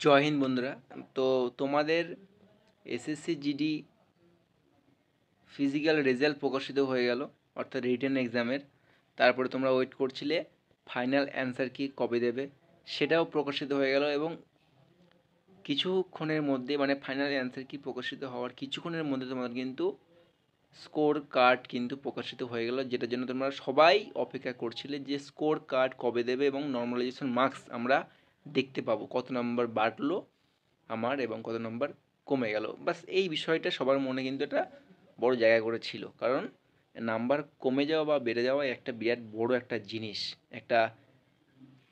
জয় হিন্দ বন্ধুরা। তো তোমাদের এসএসসি জিডি ফিজিক্যাল রেজাল্ট প্রকাশিত হয়ে গেল, অর্থাৎ রিটেন এক্সামের। তারপরে তোমরা ওয়েট করছিলে ফাইনাল অ্যান্সার কি কবে দেবে, সেটাও প্রকাশিত হয়ে গেল। এবং কিছুক্ষণের মধ্যে, মানে ফাইনাল অ্যান্সার কি প্রকাশিত হওয়ার কিছুক্ষণের মধ্যে তোমাদের কিন্তু স্কোর কার্ড কিন্তু প্রকাশিত হয়ে গেল, যেটার জন্য তোমরা সবাই অপেক্ষা করছিলে যে স্কোর কার্ড কবে দেবে এবং নর্মালাইজেশন মার্কস আমরা দেখতে পাবো, কত নাম্বার বাড়লো আমার এবং কত নম্বর কমে গেল। বাস এই বিষয়টা সবার মনে কিন্তু একটা বড় জায়গা করে ছিল, কারণ নাম্বার কমে যাওয়া বা বেড়ে যাওয়া একটা বিরাট বড় একটা জিনিস একটা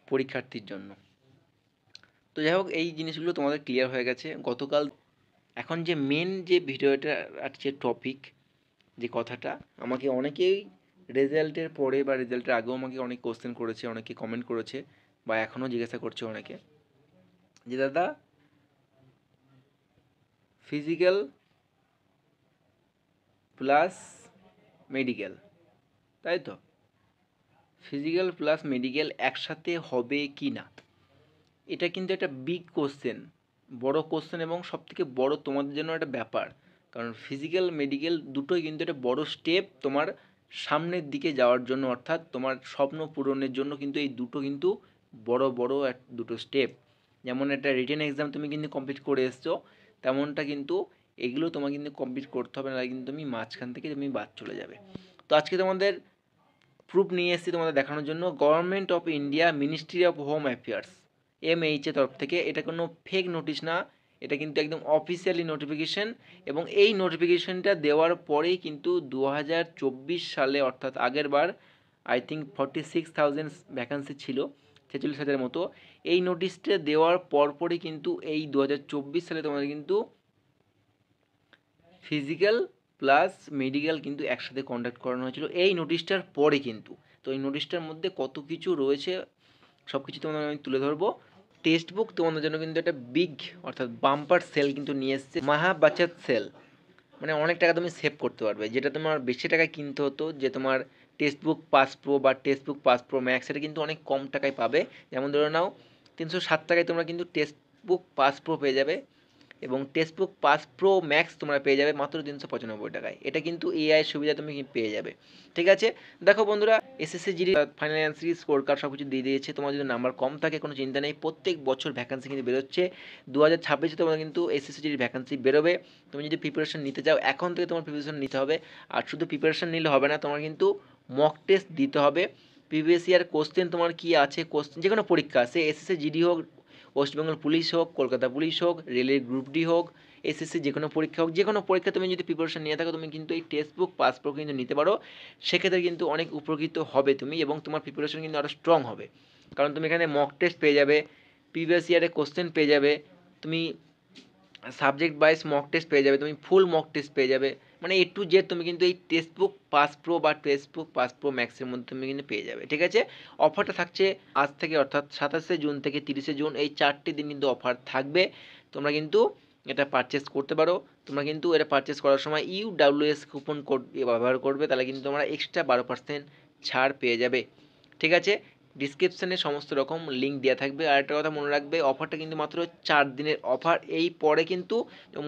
পরীক্ষার্থীর জন্য। তো যাই হোক, এই জিনিসগুলো তোমাদের ক্লিয়ার হয়ে গেছে গতকাল। এখন যে মেন যে ভিডিওটা আছে টপিক, যে কথাটা আমাকে অনেকেই রেজাল্টের পরে বা রেজাল্টের আগেও আমাকে অনেক কোশ্চেন করেছে, অনেকে কমেন্ট করেছে বা এখনও জিজ্ঞাসা করছে অনেকে, যে দাদা ফিজিক্যাল প্লাস মেডিকেল, তাই তো, ফিজিক্যাল প্লাস মেডিকেল একসাথে হবে কি না, এটা কিন্তু একটা বিগ কোশ্চেন, বড় কোশ্চেন এবং সবথেকে বড় তোমাদের জন্য একটা ব্যাপার। কারণ ফিজিক্যাল মেডিকেল দুটোই কিন্তু একটা বড় স্টেপ তোমার সামনের দিকে যাওয়ার জন্য, অর্থাৎ তোমার স্বপ্ন পূরণের জন্য কিন্তু এই দুটো কিন্তু বড় বড় দুটো স্টেপ। যেমন একটা রিটেন এক্সাম তুমি কিন্তু কমপ্লিট করে এসছো, তেমনটা কিন্তু এগুলো তোমাকে কিন্তু কমপ্লিট করতে হবে, না কিন্তু তুমি মাঝখান থেকে তুমি বাদ চলে যাবে। তো আজকে তোমাদের প্রুফ নিয়ে এসেছি তোমাদের দেখানোর জন্য। Government of India ministry of home affairs MH এর তরফ থেকে, এটা কোনো ফেক নোটিশ না, এটা কিন্তু একদম অফিসিয়ালি নোটিফিকেশন। এবং এই নোটিফিকেশনটা দেওয়ার পরেই কিন্তু 2024 সালে, অর্থাৎ আগের বার আই থিঙ্ক 46,000 ভ্যাকান্সি ছিল, 46,000 মতো। এই নোটিশটা দেওয়ার পরপরই কিন্তু এই 2024 সালে তোমাদের কিন্তু ফিজিক্যাল প্লাস মেডিকেল কিন্তু একসাথে কন্ডাক্ট করানো হয়েছিল এই নোটিশটার পরে কিন্তু। তো এই নোটিশটার মধ্যে কত কিছু রয়েছে সব কিছু তোমাদের আমি তুলে ধরবো। টেক্সট বুক তোমাদের জন্য কিন্তু একটা বিগ, অর্থাৎ বাম্পার সেল কিন্তু নিয়ে এসছে, মাহা বাচত সেল। মানে অনেক টাকা তুমি সেভ করতে পারবে, যেটা তোমার বেশি টাকায় কিনতে হতো, যে তোমার টেক্সট বুক পাস প্রো বা text book pass pro max, এটা কিন্তু অনেক কম টাকায় পাবে। যেমন ধরে নাও 307 টাকায় তোমরা কিন্তু টেক্সট বুক পাস প্রো পেয়ে যাবে, এবং টেক্সটবুক পাস প্রো ম্যাক্স তোমরা পেয়ে যাবে মাত্র 395 টাকায়। এটা কিন্তু এআই সুবিধা তুমি পেয়ে যাবে। ঠিক আছে, দেখো বন্ধুরা, SSC GD final answer score card সব কিছু দিয়ে দিয়েছে। তোমার যদি নাম্বার কম থাকে কোনো চিন্তা নেই, প্রত্যেক বছর ভ্যাকান্সি কিন্তু বেরোচ্ছে। 2026-এ তোমার কিন্তু এসএসসি জিডি ভ্যাকান্সি বেরোবে। তুমি যদি প্রিপারেশন নিতে চাও এখন থেকে তোমার প্রিপারেশন নিতে হবে। আর শুধু প্রিপারেশন নিলে হবে না, তোমার কিন্তু মক টেস্ট দিতে হবে। প্রিভিয়াস ইয়ার কোশ্চেন তোমার কী আছে, কোশ্চেন যে কোনো পরীক্ষা, সে এসএসসি জিডি হোক, ওয়েস্ট বেঙ্গল পুলিশ হোক, কলকাতা পুলিশ হোক, রেলের গ্রুপ ডি হোক, এসএসসি যে কোনো পরীক্ষা হোক, যে কোনো পরীক্ষা তুমি যদি প্রিপারেশন নিয়ে থাকো, তুমি কিন্তু এই টেক্সট বুক পাস প্রো কিন্তু নিতে পারো। সেক্ষেত্রে কিন্তু অনেক উপকৃত হবে তুমি, এবং তোমার প্রিপারেশন কিন্তু আরও স্ট্রং হবে। কারণ তুমি এখানে মক টেস্ট পেয়ে যাবে, প্রিভিয়াস ইয়ারে কোশ্চেন পেয়ে যাবে, তুমি সাবজেক্ট ওয়াইজ মক টেস্ট পেয়ে যাবে, তুমি ফুল মক টেস্ট পেয়ে যাবে। মানে A to Z তুমি কিন্তু এই টেক্সট বুক পাস প্রো বা টেক্সট বুক পাস প্রো ম্যাক্সের মধ্যে তুমি কিন্তু পেয়ে যাবে। ঠিক আছে, অফারটা থাকছে আজ থেকে, অর্থাৎ 27শে জুন থেকে 30শে জুন, এই 4টি দিন কিন্তু অফার থাকবে। তোমরা কিন্তু এটা পারচেস করতে পারো। তোমরা কিন্তু এটা পারচেস করার সময় UWS কুপন কোড ব্যবহার করবে, তাহলে কিন্তু তোমরা এক্সট্রা 12% ছাড় পেয়ে যাবে। ঠিক আছে, ডিসক্রিপশানে সমস্ত রকম লিঙ্ক দেওয়া থাকবে। আর একটা কথা মনে রাখবে, অফারটা কিন্তু মাত্র 4 দিনের অফার। এই পরে কিন্তু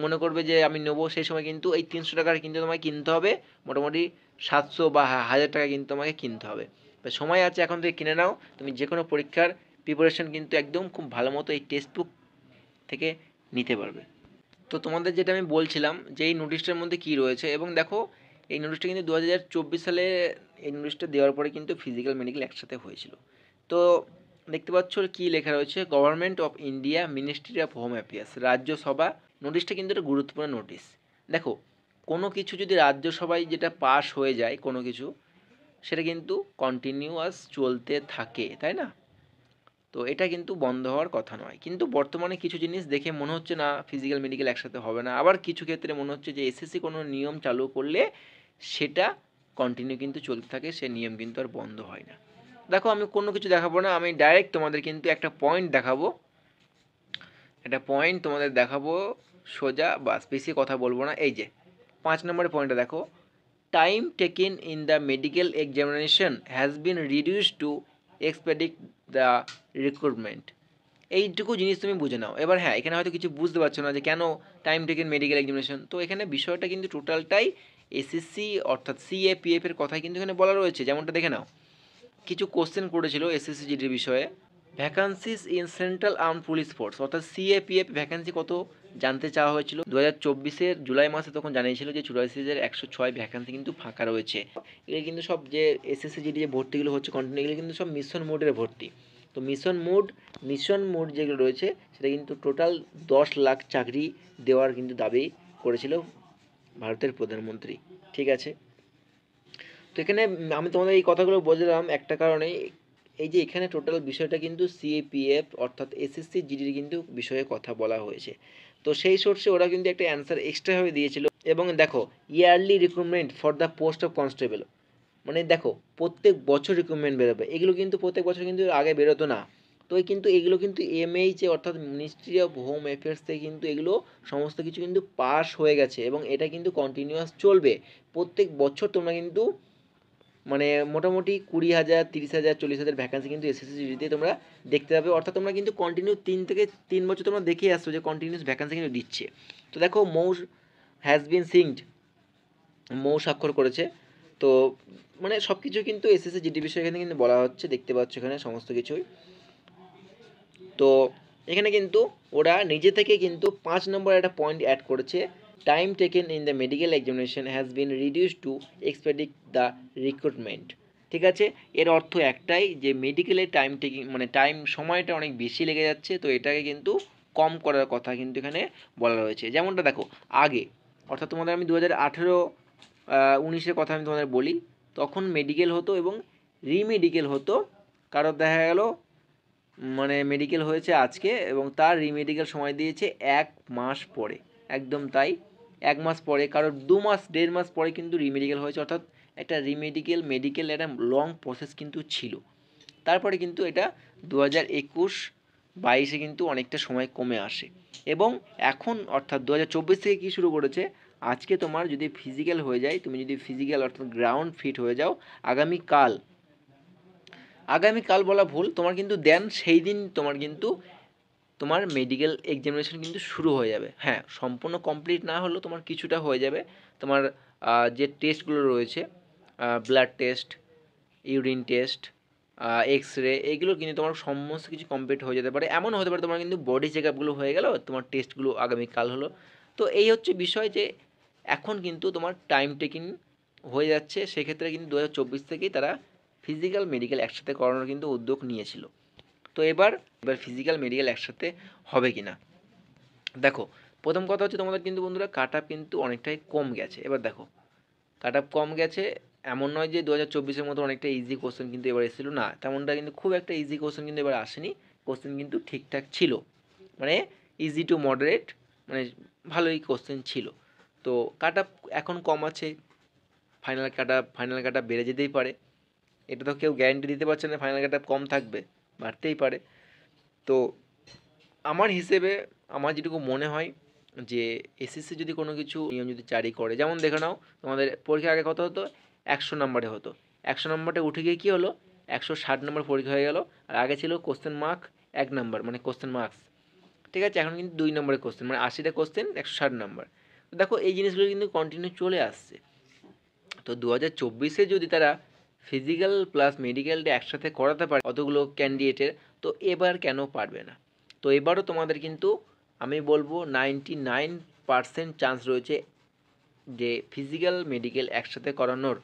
মনে করবে যে আমি নেবো, সেই সময় কিন্তু এই 300 টাকার কিন্তু তোমায় কিনতে হবে, মোটামুটি 700 বা 1000 টাকা কিন্তু তোমাকে কিনতে হবে। তো সময় আছে, এখন থেকে কিনে নাও। তুমি যে কোনো পরীক্ষার প্রিপারেশন কিন্তু একদম খুব ভালো মতো এই টেক্সট বুক থেকে নিতে পারবে। তো তোমাদের যেটা আমি বলছিলাম, যে এই নোটিশটার মধ্যে কী রয়েছে, এবং দেখো এই নোটিশটা কিন্তু 2024 সালে এই নোটিশটা দেওয়ার পরে কিন্তু ফিজিক্যাল মেডিকেল একসাথে হয়েছিল। তো দেখতে পাচ্ছ কী লেখা রয়েছে, government of India ministry of home affairs, Rajya Sabha. নোটিশটা কিন্তু একটা গুরুত্বপূর্ণ নোটিশ। দেখো, কোনো কিছু যদি রাজ্যসভায় যেটা পাস হয়ে যায় কোনো কিছু, সেটা কিন্তু কন্টিনিউয়াস চলতে থাকে, তাই না? তো এটা কিন্তু বন্ধ হওয়ার কথা নয়। কিন্তু বর্তমানে কিছু জিনিস দেখে মনে হচ্ছে না ফিজিক্যাল মেডিকেল একসাথে হবে না, আবার কিছু ক্ষেত্রে মনে হচ্ছে যে এসএসসি কোনো নিয়ম চালু করলে সেটা কন্টিনিউ কিন্তু চলতে থাকে, সে নিয়ম কিন্তু আর বন্ধ হয় না। দেখো, আমি কোনো কিছু দেখাবো না, আমি ডাইরেক্ট তোমাদের কিন্তু একটা পয়েন্ট দেখাবো, একটা পয়েন্ট তোমাদের দেখাবো সোজা, বাস বেশি কথা বলবো না। এই যে 5 নম্বরের পয়েন্টটা দেখো, time taken in the medical examination has been reduced to expedite the recruitment. এইটুকু জিনিস তুমি বুঝে নাও। এবার হ্যাঁ, এখানে হয়তো কিছু বুঝতে পারছো না যে কেন টাইম টেকেন মেডিকেল এক্সামিনেশন। তো এখানে বিষয়টা কিন্তু টোটালটাই এসএসসি অর্থাৎ সিএপিএফ এর কথাই কিন্তু এখানে বলা রয়েছে। যেমনটা দেখে নাও, কিছু কোশ্চেন করেছিল এসএসসি জিডির বিষয়ে। Vacancies in central arm police force অর্থাৎ সিএপিএফ ভ্যাকান্সি কত জানতে চাওয়া হয়েছিল 2024 জুলাই মাসে। তখন জানিয়েছিল যে 84,106 ভ্যাকান্সি কিন্তু ফাঁকা রয়েছে। এগুলো কিন্তু সব যে এসএসসি জিডি যে ভর্তিগুলো হচ্ছে কন্টিনিউ, এগুলো কিন্তু সব মিশন মোডের ভর্তি। তো মিশন মোড যেগুলো রয়েছে সেটা কিন্তু টোটাল 10 লাখ চাকরি দেওয়ার কিন্তু দাবি করেছিল ভারতের প্রধানমন্ত্রী। ঠিক আছে, তো এখানে আমি তোমাদের এই কথাগুলো বললাম একটা কারণে, এই যে এখানে টোটাল বিষয়টা কিন্তু সিএপিএফ অর্থাৎ এসএসসি জিডির কিন্তু বিষয়ে কথা বলা হয়েছে। তো সেই সোর্সে ওরা কিন্তু একটা অ্যান্সার এক্সট্রাভাবে দিয়েছিল। এবং দেখো, yearly recruitment for the post of constable, মানে দেখো প্রত্যেক বছর রিক্রুটমেন্ট বেরোবে। এগুলো কিন্তু প্রত্যেক বছর কিন্তু আগে বেরোতো না। তো কিন্তু এগুলো কিন্তু এমএইচ অর্থাৎ মিনিস্ট্রি অফ হোম অ্যাফেয়ার্স থেকে কিন্তু এগুলো সমস্ত কিছু কিন্তু পাস হয়ে গেছে এবং এটা কিন্তু কন্টিনিউয়াস চলবে। প্রত্যেক বছর তোমরা কিন্তু মানে মোটামুটি 20,000, 30,000, 40,000 ভ্যাকান্সি কিন্তু এসএসসি তোমরা দেখতে পাবে। অর্থাৎ তোমরা কিন্তু কন্টিনিউ 3 থেকে 3 বছর তোমরা দেখে আসছো যে কন্টিনিউস ভ্যাকান্সি কিন্তু দিচ্ছে। তো দেখো, মৌ হ্যাজ বিন সিংড, মৌ স্বাক্ষর করেছে। তো মানে সব কিছু কিন্তু এসএসসি জিডি বিষয়ে এখানে কিন্তু বলা হচ্ছে, দেখতে পাচ্ছ এখানে সমস্ত কিছুই। তো এখানে কিন্তু ওরা নিজে থেকে কিন্তু 5 নম্বর একটা পয়েন্ট অ্যাড করেছে, time taken in the medical examination has been reduce to expedite the recruitment. ঠিক আছে, এর অর্থ একটাই যে মেডিকেলের টাইম টেকিং মানে সময়টা অনেক বেশি লেগে যাচ্ছে। তো এটাকে কিন্তু কম করার কথা কিন্তু এখানে বলা রয়েছে। যেমনটা দেখো আগে, অর্থাৎ তোমাদের আমি 2018, 19-এর কথা আমি তোমাদের বলি, তখন মেডিকেল হতো এবং রিমেডিকেল হতো। কারোর দেখা গেল মানে মেডিকেল হয়েছে আজকে এবং তার রিমেডিকেল সময় দিয়েছে 1 মাস পরে, একদম তাই 1 মাস পরে, কারোর 2 মাস 1.5 মাস পরে কিন্তু রিমেডিকেল হয়েছে। অর্থাৎ একটা মেডিকেল একটা লং প্রসেস কিন্তু ছিল। তারপরে কিন্তু এটা 2021-22-এ কিন্তু অনেকটা সময় কমে আসে। এবং এখন অর্থাৎ 2024 থেকে কী শুরু করেছে, আজকে তোমার যদি ফিজিক্যাল হয়ে যায়, তুমি যদি ফিজিক্যাল অর্থাৎ গ্রাউন্ড ফিট হয়ে যাও, আগামীকাল বলা ভুল, তোমার কিন্তু দেন সেই দিন তোমার মেডিকেল এক্সামিনেশন কিন্তু শুরু হয়ে যাবে। হ্যাঁ, সম্পূর্ণ কমপ্লিট না হলেও তোমার কিছুটা হয়ে যাবে। তোমার যে টেস্টগুলো রয়েছে, blood test, urine test, X ray, এগুলো কিন্তু তোমার সমস্ত কিছু কমপ্লিট হয়ে যেতে পারে। এমন হতে পারে তোমার কিন্তু বডি চেক আপগুলো হয়ে গেল, তোমার টেস্টগুলো আগামীকাল হলো। তো এই হচ্ছে বিষয় যে এখন কিন্তু তোমার টাইম টেকিং হয়ে যাচ্ছে। সেক্ষেত্রে কিন্তু 2024 থেকেই তারা ফিজিক্যাল মেডিকেল একসাথে করানোর কিন্তু উদ্যোগ নিয়েছিল। তো এবার ফিজিক্যাল মেডিকেল একসাথে হবে কি না দেখো। প্রথম কথা হচ্ছে তোমাদের কিন্তু বন্ধুরা কাট আপ কিন্তু অনেকটাই কম গেছে। এবার দেখো, কাট আপ কম গেছে এমন নয় যে 2024-এর মতো অনেকটা ইজি কোশ্চেন কিন্তু এবার এসেছিলো, না তেমনটা কিন্তু খুব একটা ইজি কোশ্চেন কিন্তু এবার আসেনি। কোশ্চেন কিন্তু ঠিকঠাক ছিল, মানে ইজি টু মডারেট, মানে ভালোই কোশ্চেন ছিল। তো কাট আপ এখন কম আছে, ফাইনাল কাট আপ বেড়ে যেতেই পারে। এটা তো কেউ গ্যারেন্টি দিতে পারছে না ফাইনাল কাট আপ কম থাকবে, বাড়তেই পারে। তো আমার হিসেবে আমার যেটুকু মনে হয় যে এসএসসি যদি কোনো কিছু নিয়ম যদি জারি করে, যেমন দেখে নাও তোমাদের পরীক্ষা আগে কত হতো, 100 নম্বরে হতো। 100 নম্বরটা উঠে গিয়ে কী হলো, 160 নম্বর পরীক্ষা হয়ে গেল। আর আগে ছিল কোশ্চেন মার্ক 1 নম্বর, মানে কোশ্চেন মার্কস। ঠিক আছে, এখন কিন্তু 2 নম্বরের কোশ্চেন, মানে 80টা কোশ্চেন 160 নম্বর। তো দেখো এই জিনিসগুলো কিন্তু কন্টিনিউ চলে আসছে। তো 2024-এ যদি তারা ফিজিক্যাল প্লাস মেডিকেলটা একসাথে করাতে পারে অতগুলো ক্যান্ডিডেটের, তো এবার কেন পারবে না। তো এবারও তোমাদের কিন্তু আমি বলবো 99% চান্স রয়েছে যে ফিজিক্যাল মেডিকেল একসাথে করানোর।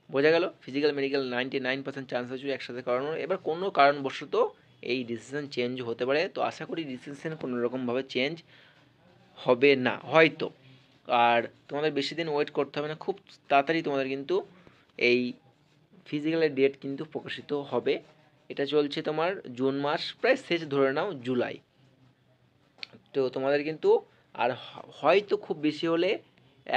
বোঝা গেল, ফিজিক্যাল মেডিকেল 99% চান্স রয়েছে একসাথে করানোর। এবার কোনো কারণবশত এই ডিসিশন চেঞ্জ হতে পারে। তো আশা করি ডিসিশন কোনো রকমভাবে চেঞ্জ হবে না হয়তো। আর তোমাদের বেশি দিন ওয়েট করতে হবে না, খুব তাড়াতাড়ি তোমাদের কিন্তু এই ফিজিক্যালের ডেট কিন্তু প্রকাশিত হবে। এটা চলছে তোমার জুন মাস, প্রায় শেষ ধরে নাও জুলাই। তো তোমাদের কিন্তু আর হয়তো খুব বেশি হলে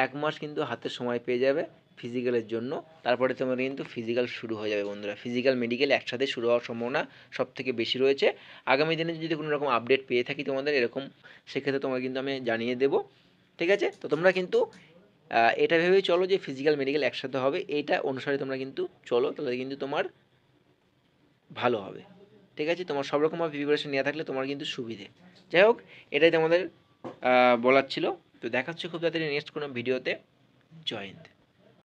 1 মাস কিন্তু হাতে সময় পেয়ে যাবে ফিজিক্যালের জন্য। তারপরে তোমার কিন্তু ফিজিক্যাল শুরু হয়ে যাবে বন্ধুরা। ফিজিক্যাল মেডিকেল একসাথে শুরু হওয়ার সম্ভাবনা সব থেকে বেশি রয়েছে। আগামী দিনে যদি কোনো রকম আপডেট পেয়ে থাকি তোমাদের এরকম, সেক্ষেত্রে তোমার কিন্তু আমি জানিয়ে দেবো। ঠিক আছে, তো তোমরা কিন্তু এটা ভেবেই চলো যে ফিজিক্যাল মেডিকেল একসাথে হবে, এইটা অনুসারে তোমরা কিন্তু চলো, তাহলে কিন্তু তোমার ভালো হবে। ঠিক আছে, তোমার সব রকমভাবে প্রিপারেশন নেওয়া থাকলে তোমার কিন্তু সুবিধে। যাই হোক, এটাই তোমাদের বলার ছিল। তো দেখা হচ্ছে খুব তাড়াতাড়ি নেক্সট কোনো ভিডিওতে। জয় হিন্দ।